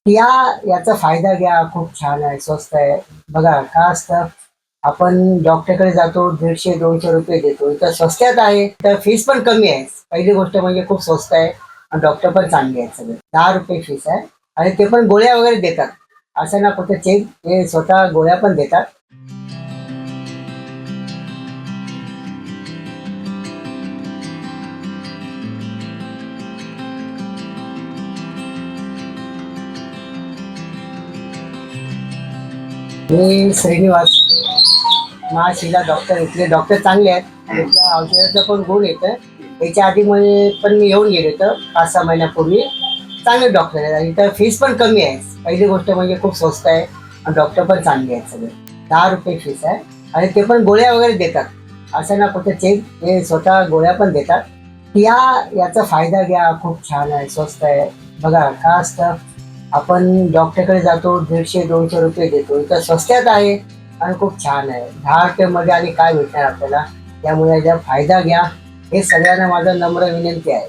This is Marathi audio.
याचा फायदा घ्या, खूप छान आहे, स्वस्त आहे. बघा काय असतं, आपण डॉक्टरकडे जातो, 150-200 रुपये देतो. इथं स्वस्तात आहे, तर फीस पण कमी आहे. पहिली गोष्ट म्हणजे खूप स्वस्त आहे आणि डॉक्टर पण चांगले आहेत सगळे. 10 रुपये फीस आहे आणि ते पण गोळ्या वगैरे देतात. असं ना कुठे चेक, ते स्वतः गोळ्या पण देतात. मी श्रीनिवास महाशिला डॉक्टर, इथले डॉक्टर चांगले आहेत. इथल्या औषधाचं पण गुण येतं. याच्या आधी मध्ये पण मी येऊन गेले तर 5-6 महिन्यापूर्वी. चांगले डॉक्टर आहेत आणि इथं फीस पण कमी आहे. पहिली गोष्ट म्हणजे खूप स्वस्त आहे आणि डॉक्टर पण चांगले आहेत सगळे. 10 रुपये फीस आहे आणि ते पण गोळ्या वगैरे देतात. असं ना कुठे चेक, ते स्वतः गोळ्या पण देतात. याचा फायदा घ्या, खूप छान आहे, स्वस्त आहे. बघा काय असतं, आपण डॉक्टरकडे जातो, 150-200 रुपये देतो. इथं स्वस्तात आहे आणि खूप छान आहे. 10 रुपये मध्ये आणि काय भेटणार आपल्याला. त्यामुळे याचा फायदा घ्या, हे सगळ्यांना माझं नम्र विनंती आहे.